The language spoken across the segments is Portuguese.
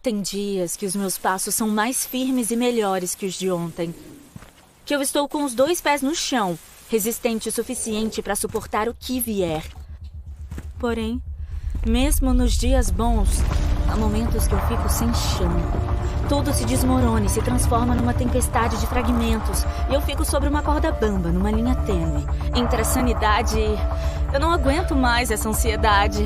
Tem dias que os meus passos são mais firmes e melhores que os de ontem. Que eu estou com os 2 pés no chão, resistente o suficiente para suportar o que vier. Porém, mesmo nos dias bons, há momentos que eu fico sem chão. Tudo se desmorona e se transforma numa tempestade de fragmentos, e eu fico sobre uma corda bamba, numa linha tênue, entre a sanidade e... Eu não aguento mais essa ansiedade.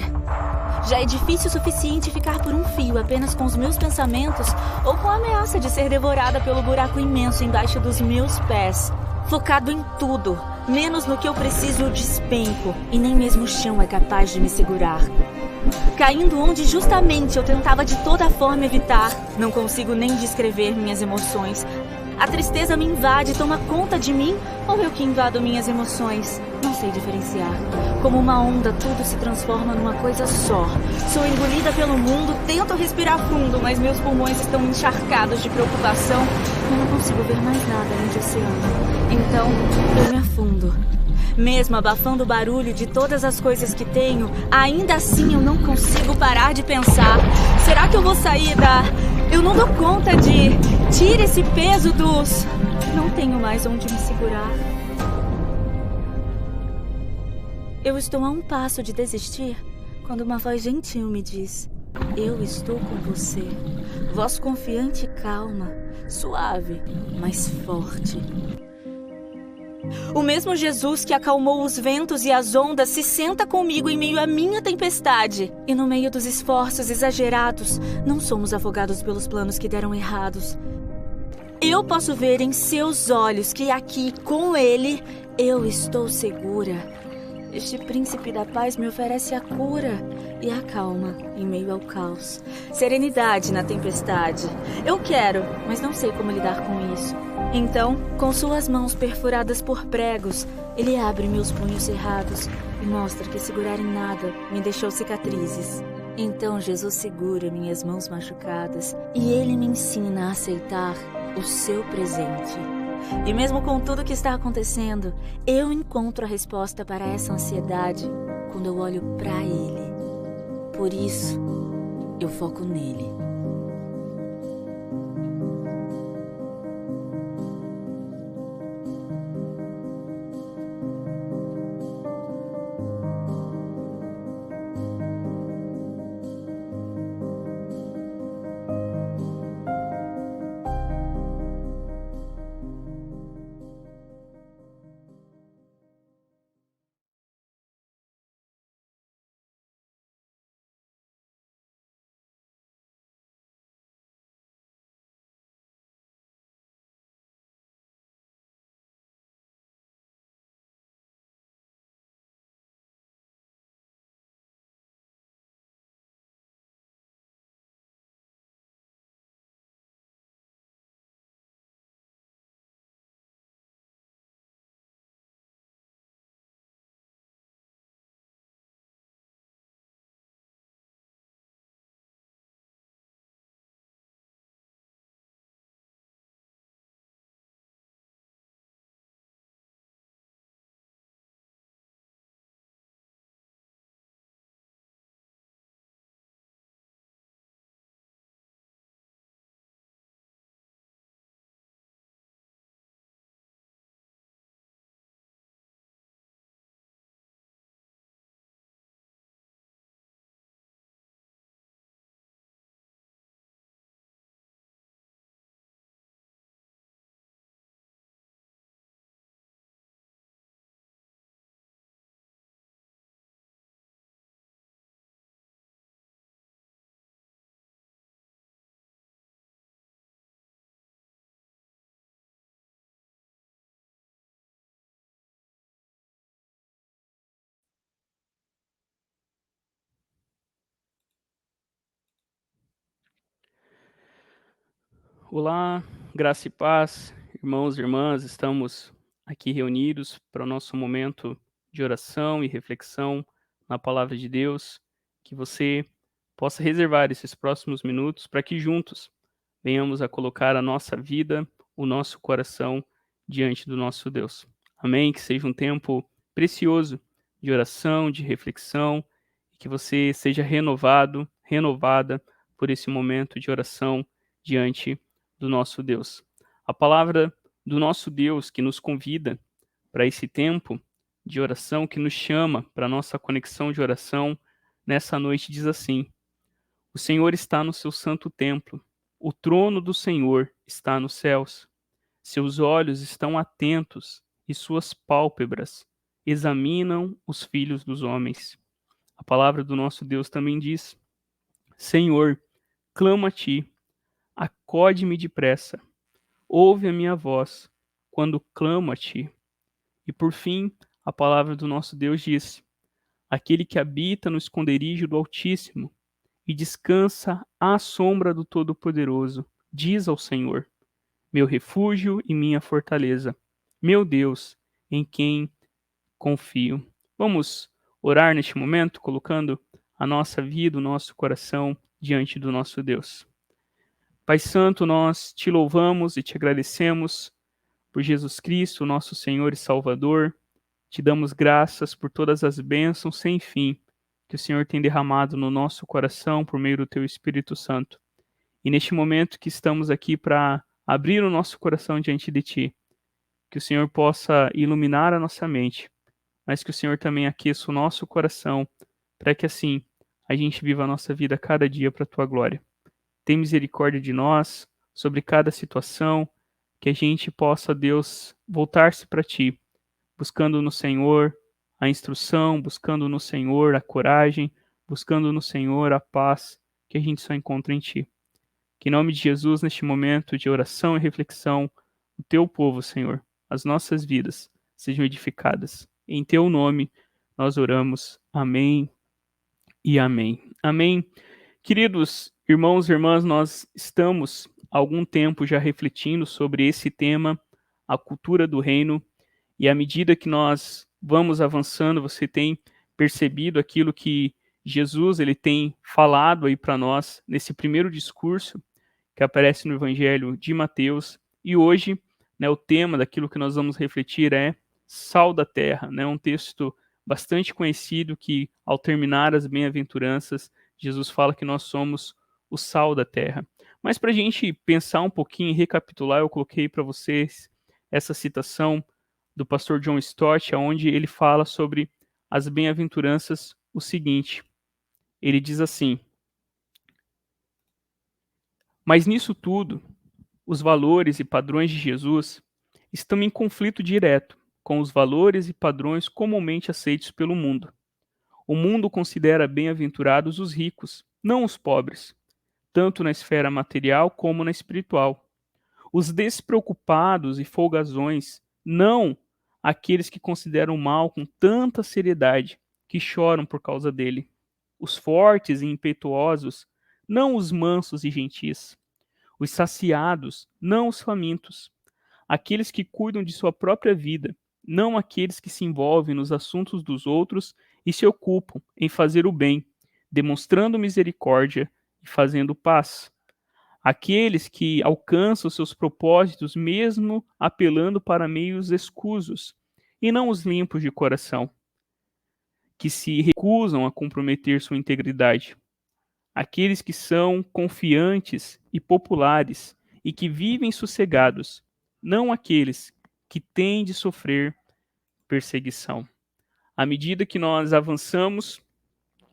Já é difícil o suficiente ficar por um fio apenas com os meus pensamentos ou com a ameaça de ser devorada pelo buraco imenso embaixo dos meus pés. Focado em tudo, menos no que eu preciso eu despenco, e nem mesmo o chão é capaz de me segurar. Caindo onde justamente eu tentava de toda forma evitar, não consigo nem descrever minhas emoções. A tristeza me invade e toma conta de mim, ou eu que invado minhas emoções? Não sei diferenciar. Como uma onda, tudo se transforma numa coisa só. Sou engolida pelo mundo, tento respirar fundo, mas meus pulmões estão encharcados de preocupação. Eu não consigo ver mais nada além de oceano. Então, eu me afundo. Mesmo abafando o barulho de todas as coisas que tenho, ainda assim eu não consigo parar de pensar. Será que eu vou sair da... Eu não dou conta de... Tira esse peso dos... Não tenho mais onde me segurar. Eu estou a um passo de desistir quando uma voz gentil me diz: eu estou com você. Voz confiante e calma, suave, mas forte. O mesmo Jesus que acalmou os ventos e as ondas se senta comigo em meio à minha tempestade. E no meio dos esforços exagerados, não somos afogados pelos planos que deram errados. Eu posso ver em seus olhos que aqui, com Ele, eu estou segura. Este príncipe da paz me oferece a cura e a calma em meio ao caos. Serenidade na tempestade. Eu quero, mas não sei como lidar com isso. Então, com suas mãos perfuradas por pregos, ele abre meus punhos cerrados e mostra que segurar em nada me deixou cicatrizes. Então Jesus segura minhas mãos machucadas e ele me ensina a aceitar o seu presente. E mesmo com tudo que está acontecendo, eu encontro a resposta para essa ansiedade quando eu olho para ele. Por isso, eu foco nele. Olá, graça e paz, irmãos e irmãs, estamos aqui reunidos para o nosso momento de oração e reflexão na palavra de Deus, que você possa reservar esses próximos minutos para que juntos venhamos a colocar a nossa vida, o nosso coração diante do nosso Deus. Amém? Que seja um tempo precioso de oração, de reflexão, e que você seja renovado, renovada por esse momento de oração diante do nosso Deus. A palavra do nosso Deus que nos convida para esse tempo de oração, que nos chama para a nossa conexão de oração, nessa noite diz assim: o Senhor está no seu santo templo, o trono do Senhor está nos céus. Seus olhos estão atentos e suas pálpebras examinam os filhos dos homens. A palavra do nosso Deus também diz: Senhor, clamo a ti, acode-me depressa, ouve a minha voz quando clamo a ti. E por fim, a palavra do nosso Deus diz: aquele que habita no esconderijo do Altíssimo e descansa à sombra do Todo-Poderoso, diz ao Senhor: meu refúgio e minha fortaleza, meu Deus, em quem confio. Vamos orar neste momento, colocando a nossa vida, o nosso coração diante do nosso Deus. Pai Santo, nós te louvamos e te agradecemos por Jesus Cristo, nosso Senhor e Salvador. Te damos graças por todas as bênçãos sem fim que o Senhor tem derramado no nosso coração por meio do teu Espírito Santo. E neste momento que estamos aqui para abrir o nosso coração diante de ti, que o Senhor possa iluminar a nossa mente, mas que o Senhor também aqueça o nosso coração, para que assim a gente viva a nossa vida cada dia para a tua glória. Tem misericórdia de nós sobre cada situação, que a gente possa, Deus, voltar-se para ti, buscando no Senhor a instrução, buscando no Senhor a coragem, buscando no Senhor a paz que a gente só encontra em ti. Que em nome de Jesus, neste momento de oração e reflexão, o teu povo, Senhor, as nossas vidas sejam edificadas. Em teu nome nós oramos. Amém e amém. Amém. Queridos irmãos e irmãs, nós estamos há algum tempo já refletindo sobre esse tema, a cultura do reino, e à medida que nós vamos avançando, você tem percebido aquilo que Jesus ele tem falado aí para nós nesse primeiro discurso que aparece no Evangelho de Mateus. E hoje, né, o tema daquilo que nós vamos refletir é Sal da Terra, né, um texto bastante conhecido que, ao terminar as bem-aventuranças, Jesus fala que nós somos o sal da terra. Mas para a gente pensar um pouquinho e recapitular, eu coloquei para vocês essa citação do pastor John Stott, onde ele fala sobre as bem-aventuranças o seguinte. Ele diz assim: mas nisso tudo, os valores e padrões de Jesus estão em conflito direto com os valores e padrões comumente aceitos pelo mundo. O mundo considera bem-aventurados os ricos, não os pobres, tanto na esfera material como na espiritual. Os despreocupados e folgazões, não aqueles que consideram o mal com tanta seriedade que choram por causa dele. Os fortes e impetuosos, não os mansos e gentis. Os saciados, não os famintos. Aqueles que cuidam de sua própria vida, não aqueles que se envolvem nos assuntos dos outros e se ocupam em fazer o bem, demonstrando misericórdia e fazendo paz. Aqueles que alcançam seus propósitos mesmo apelando para meios escusos, e não os limpos de coração, que se recusam a comprometer sua integridade. Aqueles que são confiantes e populares e que vivem sossegados, não aqueles que têm de sofrer perseguição. À medida que nós avançamos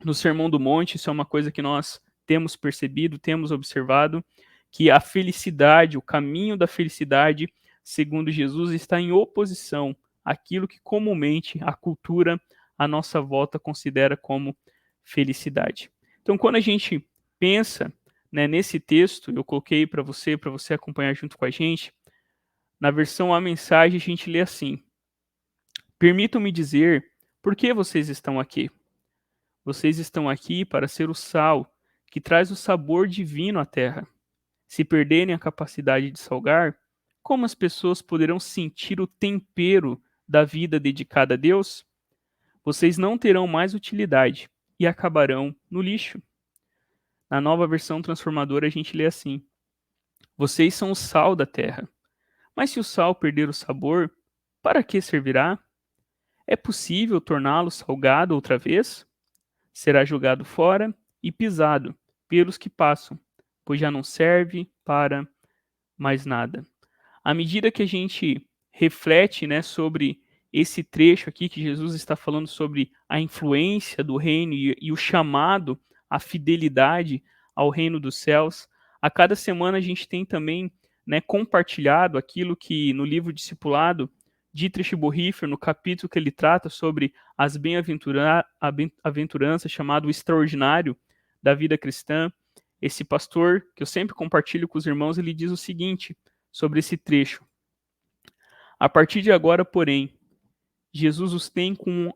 no Sermão do Monte, isso é uma coisa que nós temos percebido, temos observado, que a felicidade, o caminho da felicidade, segundo Jesus, está em oposição àquilo que comumente a cultura à nossa volta considera como felicidade. Então, quando a gente pensa, né, nesse texto, eu coloquei para você acompanhar junto com a gente, na versão A Mensagem a gente lê assim: permitam-me dizer por que vocês estão aqui. Vocês estão aqui para ser o sal que traz o sabor divino à terra. Se perderem a capacidade de salgar, como as pessoas poderão sentir o tempero da vida dedicada a Deus? Vocês não terão mais utilidade e acabarão no lixo. Na Nova Versão Transformadora a gente lê assim: vocês são o sal da terra. Mas se o sal perder o sabor, para que servirá? É possível torná-lo salgado outra vez? Será jogado fora e pisado, pelos que passam, pois já não serve para mais nada. À medida que a gente reflete, né, sobre esse trecho aqui que Jesus está falando sobre a influência do reino e o chamado à fidelidade ao reino dos céus, a cada semana a gente tem também, né, compartilhado aquilo que no livro Discipulado, Dietrich Bonhoeffer, no capítulo que ele trata sobre as bem-aventuranças, chamado o extraordinário da vida cristã. Esse pastor, que eu sempre compartilho com os irmãos, ele diz o seguinte sobre esse trecho: a partir de agora, porém, Jesus os tem com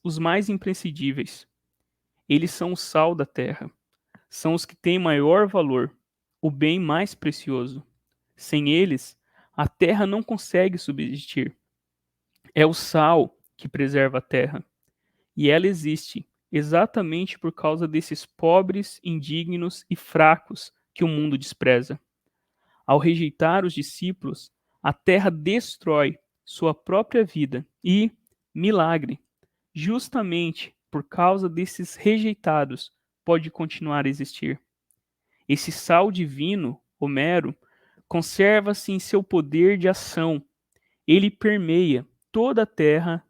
os mais imprescindíveis. Eles são o sal da terra. São os que têm maior valor, o bem mais precioso. Sem eles, a terra não consegue subsistir. É o sal que preserva a terra. E ela existe exatamente por causa desses pobres, indignos e fracos que o mundo despreza. Ao rejeitar os discípulos, a terra destrói sua própria vida e, milagre, justamente por causa desses rejeitados, pode continuar a existir. Esse sal divino, Homero, conserva-se em seu poder de ação. Ele permeia toda a terra,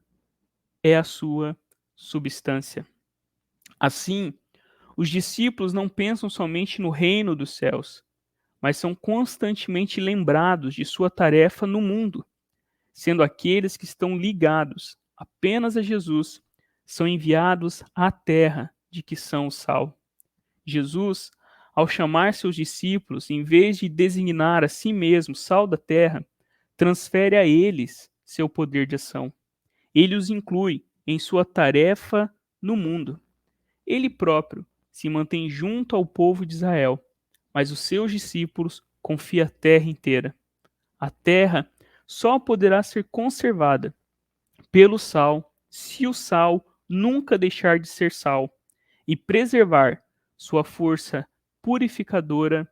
é a sua substância. Assim, os discípulos não pensam somente no reino dos céus, mas são constantemente lembrados de sua tarefa no mundo, sendo aqueles que estão ligados apenas a Jesus, são enviados à terra de que são o sal. Jesus, ao chamar seus discípulos, em vez de designar a si mesmo sal da terra, transfere a eles seu poder de ação. Ele os inclui em sua tarefa no mundo. Ele próprio se mantém junto ao povo de Israel, mas os seus discípulos confiam a terra inteira. A terra só poderá ser conservada pelo sal se o sal nunca deixar de ser sal e preservar sua força purificadora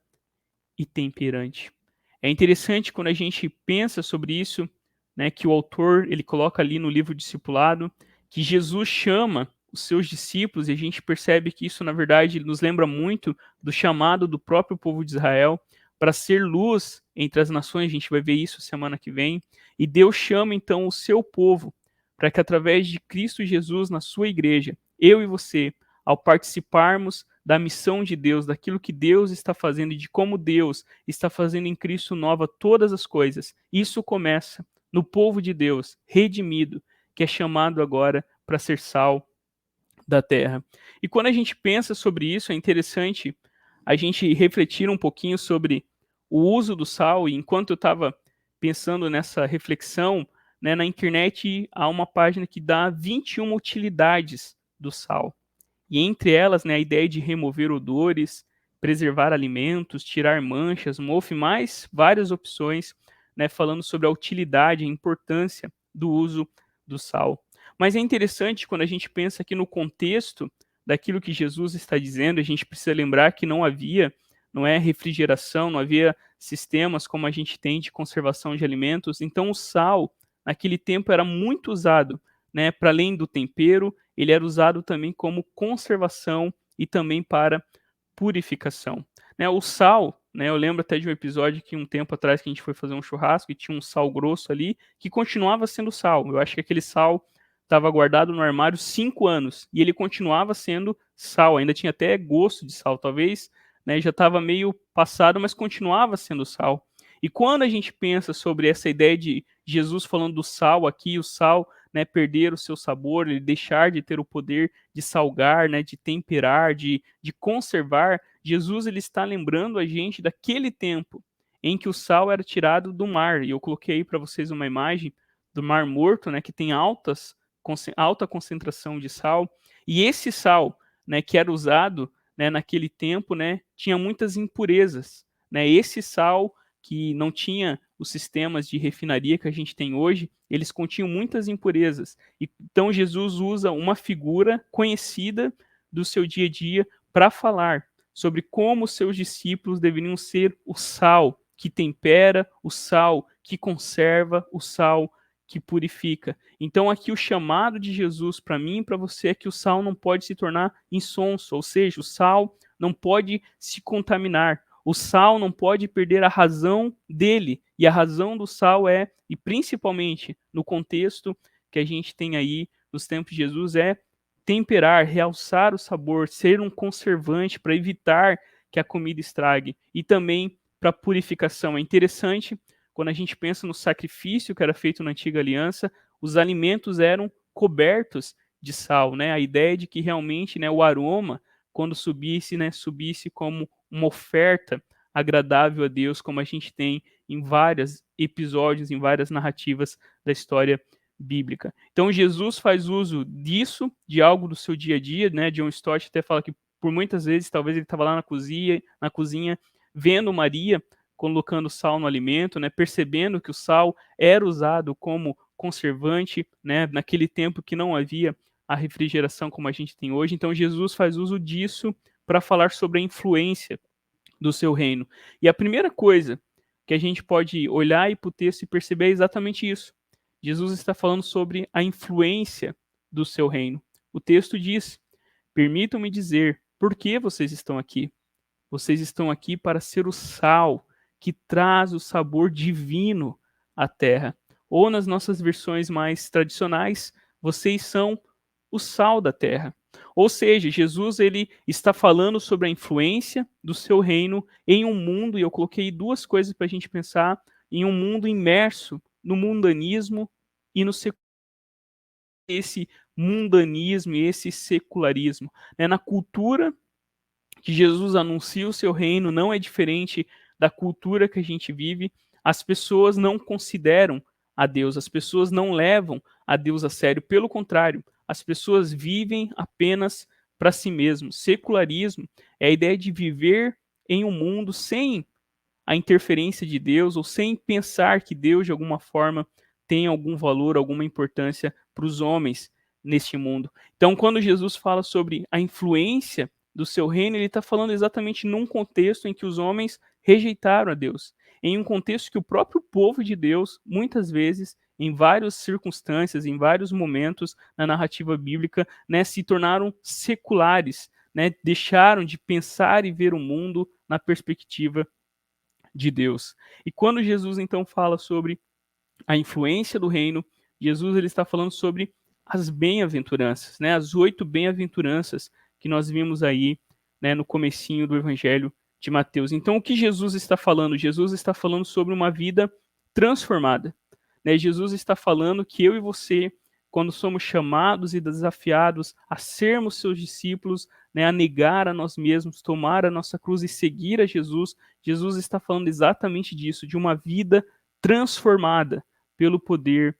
e temperante. É interessante quando a gente pensa sobre isso, né, que o autor ele coloca ali no livro Discipulado que Jesus chama os seus discípulos, e a gente percebe que isso, na verdade, nos lembra muito do chamado do próprio povo de Israel para ser luz entre as nações. A gente vai ver isso semana que vem. E Deus chama, então, o seu povo para que, através de Cristo Jesus na sua igreja, eu e você, ao participarmos da missão de Deus, daquilo que Deus está fazendo e de como Deus está fazendo em Cristo nova todas as coisas, isso começa no povo de Deus, redimido, que é chamado agora para ser sal da terra. E quando a gente pensa sobre isso, é interessante a gente refletir um pouquinho sobre o uso do sal. E enquanto eu estava pensando nessa reflexão, né, na internet há uma página que dá 21 utilidades do sal. E entre elas, né, a ideia de remover odores, preservar alimentos, tirar manchas, mofo e mais várias opções, né, falando sobre a utilidade e a importância do uso do sal. Mas é interessante quando a gente pensa aqui no contexto daquilo que Jesus está dizendo, a gente precisa lembrar que não havia, não é, refrigeração, não havia sistemas como a gente tem de conservação de alimentos. Então o sal, naquele tempo, era muito usado, né, para além do tempero, ele era usado também como conservação e também para purificação. Né, o sal, né, eu lembro até de um episódio que um tempo atrás que a gente foi fazer um churrasco e tinha um sal grosso ali que continuava sendo sal. Eu acho que aquele sal estava guardado no armário 5 anos e ele continuava sendo sal, ainda tinha até gosto de sal, talvez, né, já estava meio passado, mas continuava sendo sal. E quando a gente pensa sobre essa ideia de Jesus falando do sal aqui, o sal, né, perder o seu sabor, ele deixar de ter o poder de salgar, né, de temperar, de conservar, Jesus ele está lembrando a gente daquele tempo em que o sal era tirado do mar. E eu coloquei aí para vocês uma imagem do Mar Morto, né, que tem alta concentração de sal. E esse sal, né, que era usado, né, naquele tempo, né, tinha muitas impurezas. Né? Esse sal que não tinha os sistemas de refinaria que a gente tem hoje, eles continham muitas impurezas. Então Jesus usa uma figura conhecida do seu dia a dia para falar sobre como seus discípulos deveriam ser o sal que tempera, o sal que conserva, o sal que purifica. Então aqui o chamado de Jesus para mim e para você é que o sal não pode se tornar insonso, ou seja, o sal não pode se contaminar. O sal não pode perder a razão dele. E a razão do sal e principalmente no contexto que a gente tem aí nos tempos de Jesus, é temperar, realçar o sabor, ser um conservante para evitar que a comida estrague. E também para purificação. É interessante, quando a gente pensa no sacrifício que era feito na antiga aliança, os alimentos eram cobertos de sal, né? A ideia de que realmente, né, o aroma, quando subisse, né, subisse como uma oferta agradável a Deus, como a gente tem em vários episódios, em várias narrativas da história bíblica. Então Jesus faz uso disso, de algo do seu dia a dia, né? John Stott até fala que por muitas vezes talvez ele estava lá na cozinha, vendo Maria colocando sal no alimento, né? Percebendo que o sal era usado como conservante, né? Naquele tempo que não havia a refrigeração como a gente tem hoje. Então Jesus faz uso disso para falar sobre a influência do seu reino. E a primeira coisa que a gente pode olhar para o texto e perceber é exatamente isso. Jesus está falando sobre a influência do seu reino. O texto diz: permitam-me dizer, por que vocês estão aqui? Vocês estão aqui para ser o sal que traz o sabor divino à terra. Ou nas nossas versões mais tradicionais, vocês são o sal da terra. Ou seja, Jesus ele está falando sobre a influência do seu reino em um mundo, e eu coloquei duas coisas para a gente pensar, em um mundo imerso no mundanismo e no esse mundanismo e esse secularismo. Né? Na cultura que Jesus anuncia o seu reino não é diferente da cultura que a gente vive. As pessoas não consideram a Deus, as pessoas não levam a Deus a sério. Pelo contrário, as pessoas vivem apenas para si mesmos. Secularismo é a ideia de viver em um mundo sem a interferência de Deus ou sem pensar que Deus, de alguma forma, tem algum valor, alguma importância para os homens neste mundo. Então, quando Jesus fala sobre a influência do seu reino, ele está falando exatamente num contexto em que os homens rejeitaram a Deus, em um contexto que o próprio povo de Deus, muitas vezes, em várias circunstâncias, em vários momentos na narrativa bíblica, né, se tornaram seculares, né, deixaram de pensar e ver o mundo na perspectiva de Deus. E quando Jesus então fala sobre a influência do reino, Jesus ele está falando sobre as bem-aventuranças, né? As 8 bem-aventuranças que nós vimos aí, né, no comecinho do Evangelho de Mateus. Então, o que Jesus está falando? Jesus está falando sobre uma vida transformada, né? Jesus está falando que eu e você, quando somos chamados e desafiados a sermos seus discípulos, né, a negar a nós mesmos, tomar a nossa cruz e seguir a Jesus, Jesus está falando exatamente disso, de uma vida transformada pelo poder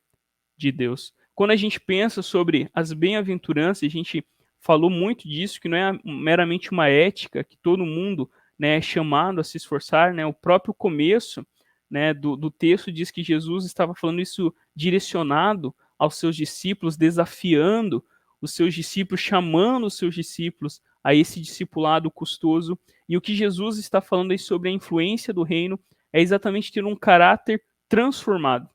de Deus. Quando a gente pensa sobre as bem-aventuranças, a gente falou muito disso, que não é meramente uma ética que todo mundo, né, é chamado a se esforçar, né? O próprio começo, né, do texto diz que Jesus estava falando isso direcionado aos seus discípulos, desafiando os seus discípulos, chamando os seus discípulos a esse discipulado custoso. E o que Jesus está falando aí sobre a influência do reino é exatamente ter um caráter transformado.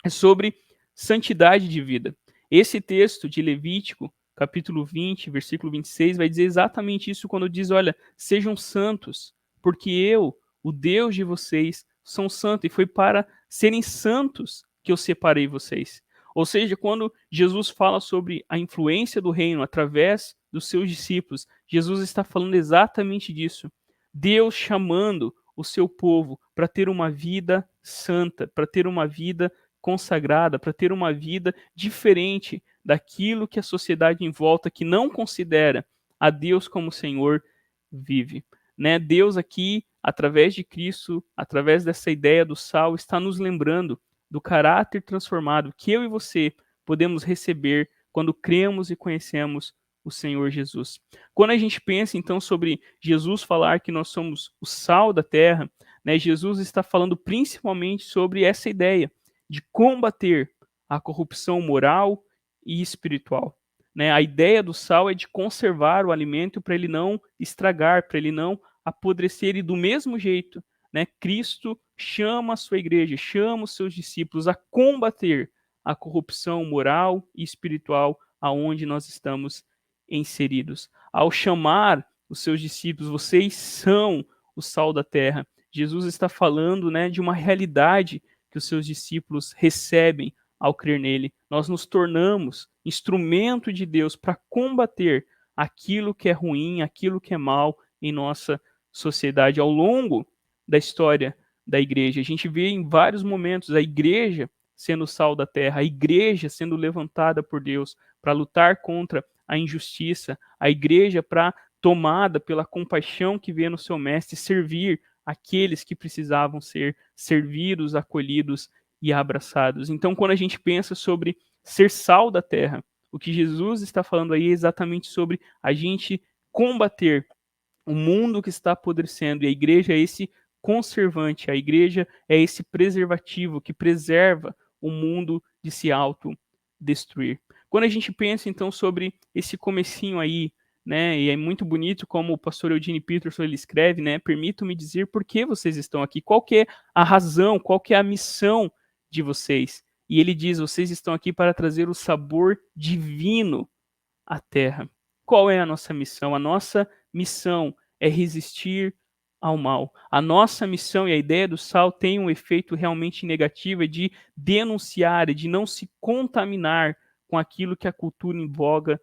É sobre santidade de vida. Esse texto de Levítico, capítulo 20, versículo 26, vai dizer exatamente isso quando diz, olha, sejam santos, porque eu, o Deus de vocês, sou santo, e foi para serem santos que eu separei vocês. Ou seja, quando Jesus fala sobre a influência do reino através dos seus discípulos, Jesus está falando exatamente disso. Deus chamando o seu povo para ter uma vida santa, para ter uma vida consagrada, para ter uma vida diferente daquilo que a sociedade em volta, que não considera a Deus como Senhor, vive. Né? Deus aqui, através de Cristo, através dessa ideia do sal, está nos lembrando do caráter transformado que eu e você podemos receber quando cremos e conhecemos o Senhor Jesus. Quando a gente pensa então sobre Jesus falar que nós somos o sal da terra, né, Jesus está falando principalmente sobre essa ideia de combater a corrupção moral e espiritual. Né? A ideia do sal é de conservar o alimento para ele não estragar, para ele não apodrecer, e do mesmo jeito, né, Cristo chama a sua igreja, chama os seus discípulos a combater a corrupção moral e espiritual aonde nós estamos inseridos. Ao chamar os seus discípulos, vocês são o sal da terra. Jesus está falando, né, de uma realidade que os seus discípulos recebem ao crer nele. Nós nos tornamos instrumento de Deus para combater aquilo que é ruim, aquilo que é mal em nossa sociedade. Ao longo da história da igreja, a gente vê em vários momentos a igreja sendo o sal da terra, a igreja sendo levantada por Deus para lutar contra a injustiça, a igreja para, tomada pela compaixão que vê no seu mestre, servir aqueles que precisavam ser servidos, acolhidos e abraçados. Então, quando a gente pensa sobre ser sal da terra, o que Jesus está falando aí é exatamente sobre a gente combater o mundo que está apodrecendo, e a igreja é esse conservante, a igreja é esse preservativo que preserva o mundo de se autodestruir. Quando a gente pensa então sobre esse comecinho aí, né, e é muito bonito como o pastor Eugene Peterson ele escreve, né, permitam-me dizer por que vocês estão aqui, qual que é a razão, qual que é a missão de vocês. E ele diz, vocês estão aqui para trazer o sabor divino à terra. Qual é a nossa missão? A nossa missão é resistir ao mal. A nossa missão e a ideia do sal tem um efeito realmente negativo, é de denunciar, é de não se contaminar com aquilo que a cultura em volta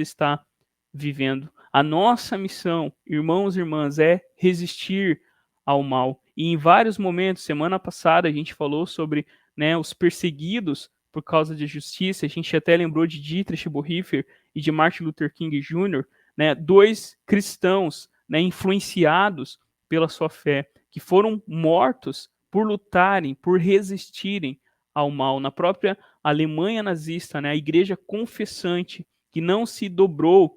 está vivendo. A nossa missão, irmãos e irmãs, é resistir ao mal. E em vários momentos, semana passada a gente falou sobre, né, os perseguidos por causa de justiça. A gente até lembrou de Dietrich Bonhoeffer e de Martin Luther King Jr., né, dois cristãos, né, influenciados pela sua fé, que foram mortos por lutarem, por resistirem ao mal. Na própria Alemanha nazista, né, a igreja confessante, que não se dobrou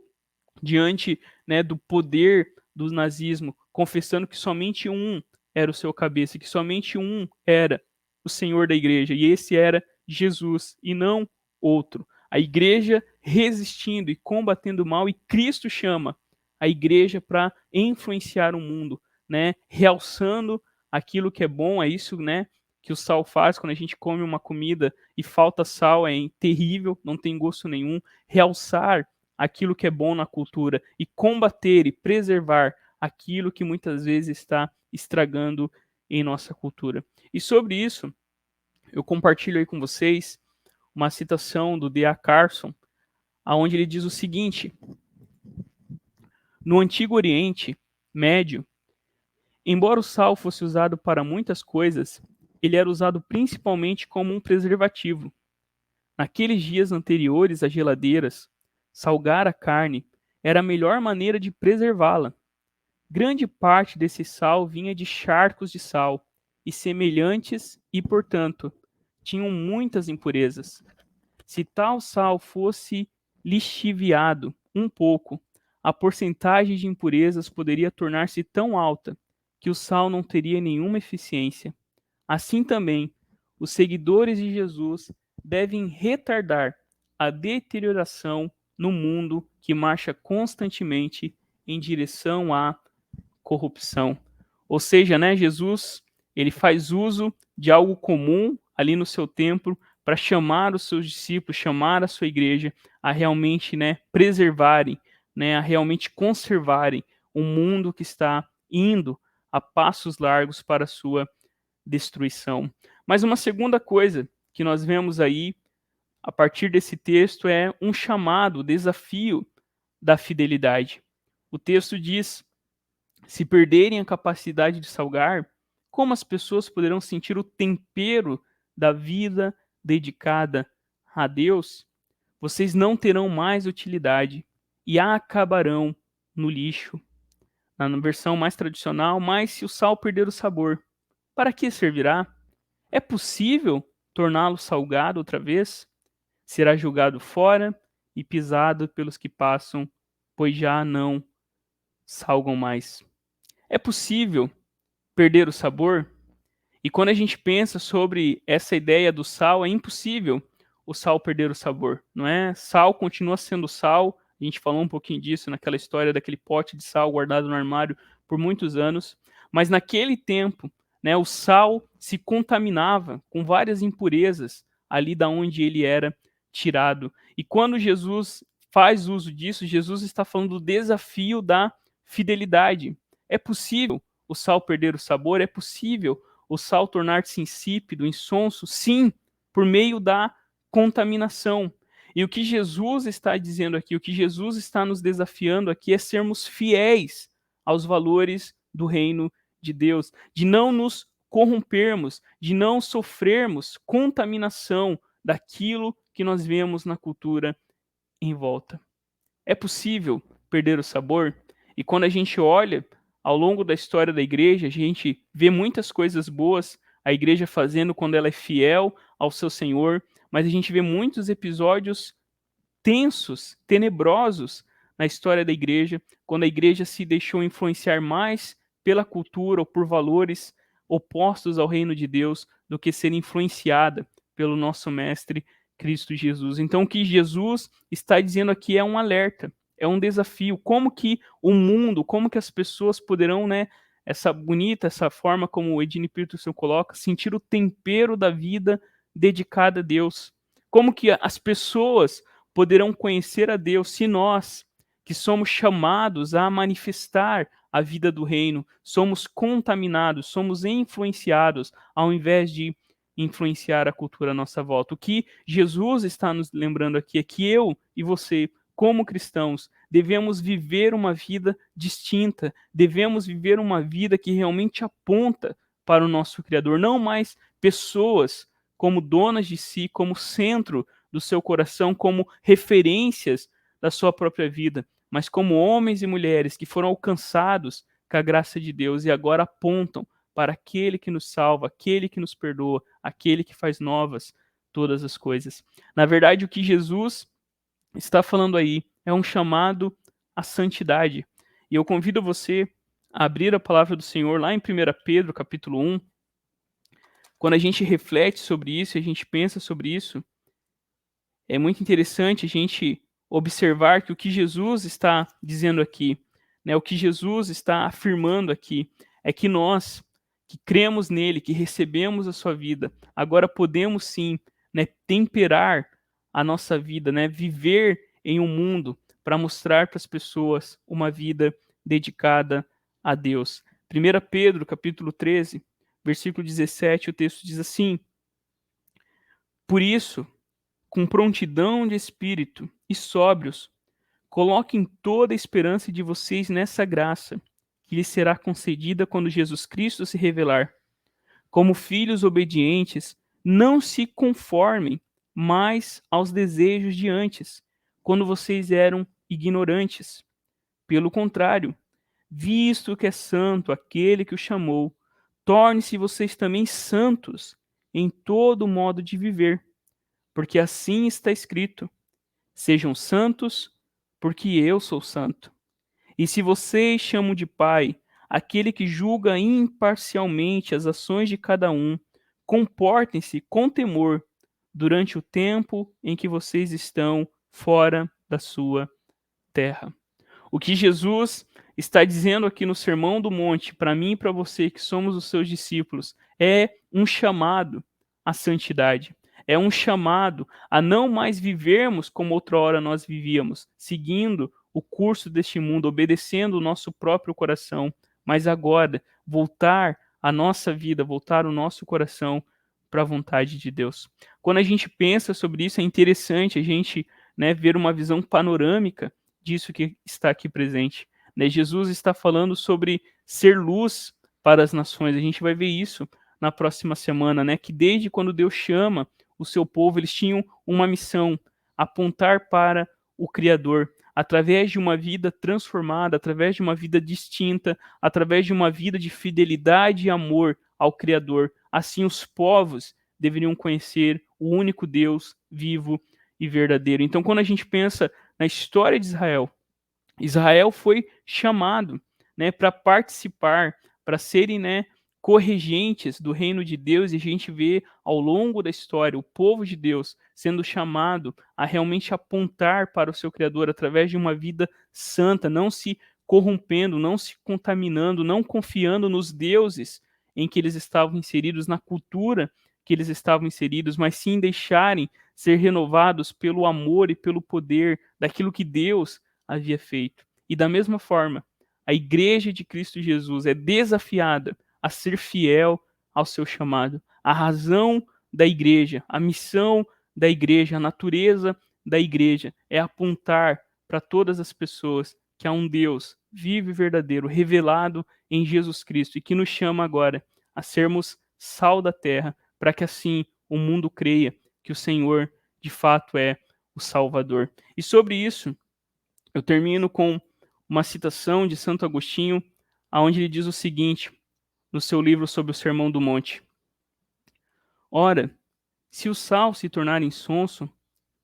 diante, né, do poder do nazismo, confessando que somente um era o seu cabeça, que somente um era o Senhor da igreja, e esse era Jesus, e não outro. A igreja resistindo e combatendo o mal, e Cristo chama a igreja para influenciar o mundo, né, realçando aquilo que é bom. É isso, né, que o sal faz quando a gente come uma comida e falta sal, é terrível, não tem gosto nenhum. Realçar aquilo que é bom na cultura e combater e preservar aquilo que muitas vezes está estragando em nossa cultura. E sobre isso, eu compartilho aí com vocês uma citação do D.A. Carson, onde ele diz o seguinte: no Antigo Oriente Médio, embora o sal fosse usado para muitas coisas, ele era usado principalmente como um preservativo. Naqueles dias anteriores às geladeiras, salgar a carne era a melhor maneira de preservá-la. Grande parte desse sal vinha de charcos de sal, e semelhantes e, portanto, tinham muitas impurezas. Se tal sal fosse lixiviado um pouco, a porcentagem de impurezas poderia tornar-se tão alta que o sal não teria nenhuma eficiência. Assim também, os seguidores de Jesus devem retardar a deterioração no mundo que marcha constantemente em direção à corrupção. Ou seja, né, Jesus, ele faz uso de algo comum ali no seu templo para chamar os seus discípulos, chamar a sua igreja a realmente, né, preservarem, né, a realmente conservarem um mundo que está indo a passos largos para a sua destruição. Mas uma segunda coisa que nós vemos aí a partir desse texto é um chamado, desafio da fidelidade. O texto diz: se perderem a capacidade de salgar, como as pessoas poderão sentir o tempero da vida dedicada a Deus? Vocês não terão mais utilidade e acabarão no lixo. Na versão mais tradicional, mas se o sal perder o sabor, para que servirá? É possível torná-lo salgado outra vez? Será jogado fora e pisado pelos que passam, pois já não salgam mais. É possível perder o sabor? E quando a gente pensa sobre essa ideia do sal, é impossível o sal perder o sabor, não é? Sal continua sendo sal. A gente falou um pouquinho disso naquela história daquele pote de sal guardado no armário por muitos anos. Mas naquele tempo, né, o sal se contaminava com várias impurezas ali da onde ele era tirado. E quando Jesus faz uso disso, Jesus está falando do desafio da fidelidade. É possível o sal perder o sabor? É possível o sal tornar-se insípido, insonso? Sim, por meio da contaminação. E o que Jesus está dizendo aqui, o que Jesus está nos desafiando aqui é sermos fiéis aos valores do reino de Deus, de não nos corrompermos, de não sofrermos contaminação daquilo que nós vemos na cultura em volta. É possível perder o sabor? E quando a gente olha ao longo da história da igreja, a gente vê muitas coisas boas a igreja fazendo quando ela é fiel ao seu Senhor, mas a gente vê muitos episódios tensos, tenebrosos na história da igreja, quando a igreja se deixou influenciar mais pela cultura ou por valores opostos ao reino de Deus do que ser influenciada pelo nosso mestre Cristo Jesus. Então o que Jesus está dizendo aqui é um alerta, é um desafio. Como que o mundo, como que as pessoas poderão, né, essa forma como o Eugene Peterson coloca, sentir o tempero da vida dedicada a Deus. Como que as pessoas poderão conhecer a Deus se nós, que somos chamados a manifestar a vida do reino, somos contaminados, somos influenciados, ao invés de influenciar a cultura à nossa volta. O que Jesus está nos lembrando aqui é que eu e você, como cristãos, devemos viver uma vida distinta, devemos viver uma vida que realmente aponta para o nosso Criador, não mais pessoas como donas de si, como centro do seu coração, como referências da sua própria vida, mas como homens e mulheres que foram alcançados com a graça de Deus e agora apontam para aquele que nos salva, aquele que nos perdoa, aquele que faz novas todas as coisas. Na verdade, o que Jesus está falando aí é um chamado à santidade. E eu convido você a abrir a palavra do Senhor lá em 1 Pedro, capítulo 1. Quando a gente reflete sobre isso, a gente pensa sobre isso, é muito interessante a gente observar que o que Jesus está dizendo aqui, né, o que Jesus está afirmando aqui, é que nós, que cremos nele, que recebemos a sua vida, agora podemos sim, né, temperar a nossa vida, né, viver em um mundo para mostrar para as pessoas uma vida dedicada a Deus. 1 Pedro, capítulo 13, versículo 17, o texto diz assim: Por isso, com prontidão de espírito e sóbrios, coloquem toda a esperança de vocês nessa graça, que lhes será concedida quando Jesus Cristo se revelar. Como filhos obedientes, não se conformem mais aos desejos de antes, quando vocês eram ignorantes. Pelo contrário, visto que é santo aquele que o chamou, torne-se vocês também santos em todo modo de viver, porque assim está escrito: sejam santos, porque eu sou santo. E se vocês chamam de Pai aquele que julga imparcialmente as ações de cada um, comportem-se com temor durante o tempo em que vocês estão fora da sua terra. O que Jesus está dizendo aqui no Sermão do Monte, para mim e para você que somos os seus discípulos, é um chamado à santidade. É um chamado a não mais vivermos como outrora nós vivíamos, seguindo o curso deste mundo, obedecendo o nosso próprio coração, mas agora voltar a nossa vida, voltar o nosso coração para a vontade de Deus. Quando a gente pensa sobre isso, é interessante a gente, né, ver uma visão panorâmica disso que está aqui presente. Né? Jesus está falando sobre ser luz para as nações. A gente vai ver isso na próxima semana, né? Que desde quando Deus chama o seu povo, eles tinham uma missão: apontar para o Criador, através de uma vida transformada, através de uma vida distinta, através de uma vida de fidelidade e amor ao Criador. Assim, os povos deveriam conhecer o único Deus vivo e verdadeiro. Então, quando a gente pensa na história de Israel, Israel foi chamado, né, para participar, para serem, né, corregentes do reino de Deus, e a gente vê ao longo da história o povo de Deus sendo chamado a realmente apontar para o seu Criador através de uma vida santa, não se corrompendo, não se contaminando, não confiando nos deuses em que eles estavam inseridos, na cultura que eles estavam inseridos, mas sim deixarem ser renovados pelo amor e pelo poder daquilo que Deus havia feito. E da mesma forma, a igreja de Cristo Jesus é desafiada a ser fiel ao seu chamado. A razão da igreja, a missão da igreja, a natureza da igreja é apontar para todas as pessoas que há um Deus vivo e verdadeiro, revelado em Jesus Cristo e que nos chama agora a sermos sal da terra, para que assim o mundo creia que o Senhor de fato é o Salvador. E sobre isso, eu termino com uma citação de Santo Agostinho, onde ele diz o seguinte, no seu livro sobre o Sermão do Monte: Ora, se o sal se tornar insonso,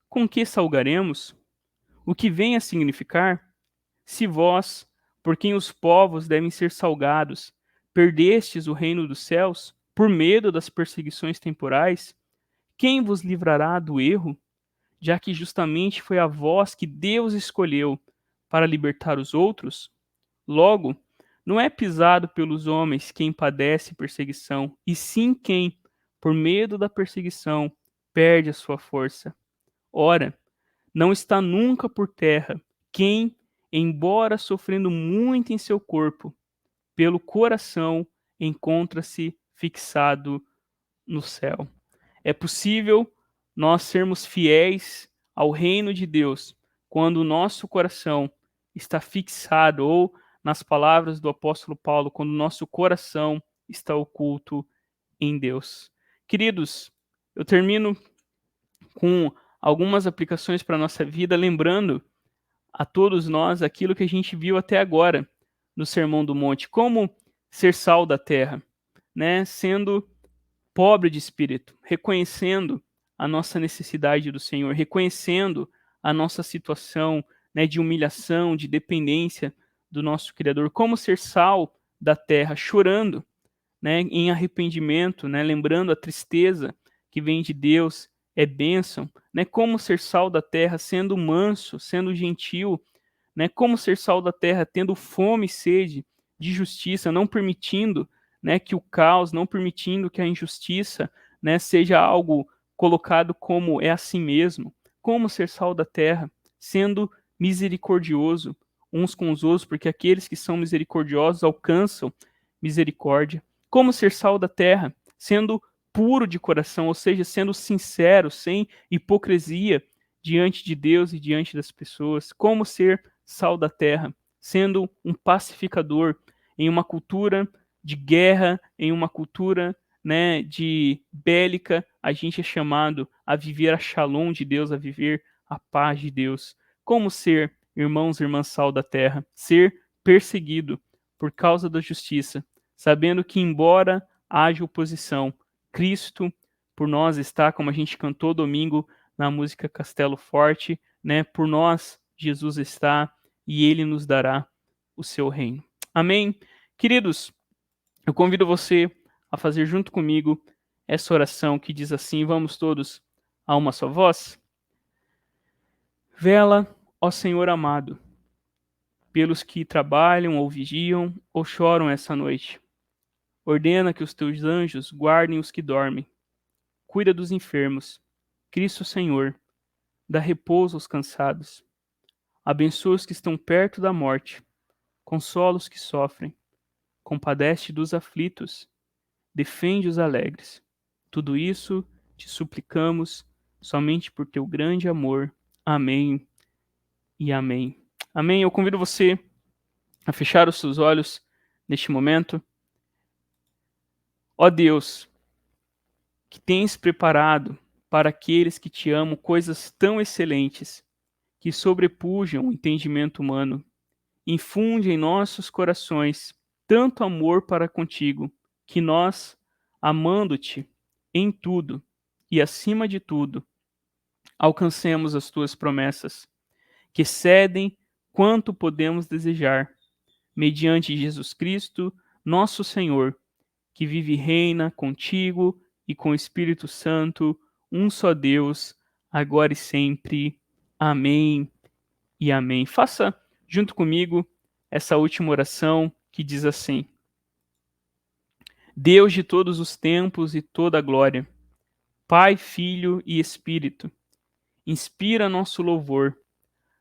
com que salgaremos? O que vem a significar? Se vós, por quem os povos devem ser salgados, perdestes o reino dos céus, por medo das perseguições temporais, quem vos livrará do erro? Já que justamente foi a vós que Deus escolheu para libertar os outros? Logo, não é pisado pelos homens quem padece perseguição, e sim quem, por medo da perseguição, perde a sua força. Ora, não está nunca por terra quem, embora sofrendo muito em seu corpo, pelo coração encontra-se fixado no céu. É possível nós sermos fiéis ao reino de Deus quando o nosso coração está fixado, ou, nas palavras do apóstolo Paulo, quando o nosso coração está oculto em Deus. Queridos, eu termino com algumas aplicações para a nossa vida, lembrando a todos nós aquilo que a gente viu até agora no Sermão do Monte, como ser sal da terra, né? Sendo pobre de espírito, reconhecendo a nossa necessidade do Senhor, reconhecendo a nossa situação, né, de humilhação, de dependência do nosso Criador, como ser sal da terra, chorando, né, em arrependimento, né, lembrando a tristeza que vem de Deus, é bênção, né, como ser sal da terra, sendo manso, sendo gentil, né, como ser sal da terra, tendo fome e sede de justiça, não permitindo, né, que o caos, não permitindo que a injustiça, né, seja algo colocado como é assim mesmo, como ser sal da terra, sendo misericordioso uns com os outros, porque aqueles que são misericordiosos alcançam misericórdia, como ser sal da terra, sendo puro de coração, ou seja, sendo sincero, sem hipocrisia diante de Deus e diante das pessoas, como ser sal da terra, sendo um pacificador em uma cultura de guerra, em uma cultura, né, de bélica, a gente é chamado a viver a shalom de Deus, a viver a paz de Deus. Como ser, irmãos e irmãs, sal da terra? Ser perseguido por causa da justiça, sabendo que, embora haja oposição, Cristo por nós está, como a gente cantou domingo na música Castelo Forte, né? Por nós Jesus está e ele nos dará o seu reino. Amém? Queridos, eu convido você a fazer junto comigo essa oração que diz assim, vamos todos a uma só voz? Vela, ó Senhor amado, pelos que trabalham ou vigiam ou choram essa noite. Ordena que os teus anjos guardem os que dormem. Cuida dos enfermos. Cristo Senhor, dá repouso aos cansados. Abençoa os que estão perto da morte. Consola os que sofrem. Compadece dos aflitos. Defende os alegres. Tudo isso te suplicamos somente por teu grande amor. Amém e amém. Amém. Eu convido você a fechar os seus olhos neste momento. Ó Deus, que tens preparado para aqueles que te amam coisas tão excelentes, que sobrepujam o entendimento humano. Infunde em nossos corações tanto amor para contigo, que nós, amando-te em tudo e acima de tudo, alcancemos as tuas promessas, que excedem quanto podemos desejar, mediante Jesus Cristo, nosso Senhor, que vive e reina contigo e com o Espírito Santo, um só Deus, agora e sempre. Amém e amém. Faça junto comigo essa última oração que diz assim: Deus de todos os tempos e toda a glória, Pai, Filho e Espírito, inspira nosso louvor,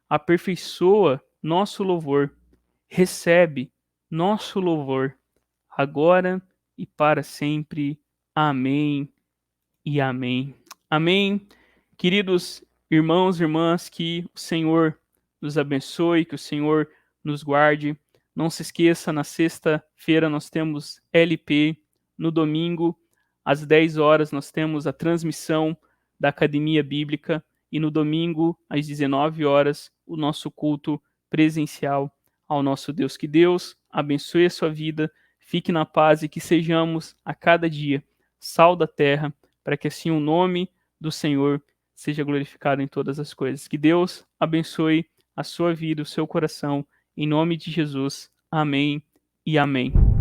aperfeiçoa nosso louvor, recebe nosso louvor, agora e para sempre. Amém e amém. Amém. Queridos irmãos e irmãs, que o Senhor nos abençoe, que o Senhor nos guarde. Não se esqueça, na sexta-feira nós temos LP, no domingo, às 10 horas, nós temos a transmissão da Academia Bíblica e no domingo, às 19 horas, o nosso culto presencial ao nosso Deus. Que Deus abençoe a sua vida, fique na paz e que sejamos a cada dia sal da terra, para que assim o nome do Senhor seja glorificado em todas as coisas. Que Deus abençoe a sua vida, o seu coração, em nome de Jesus. Amém e amém.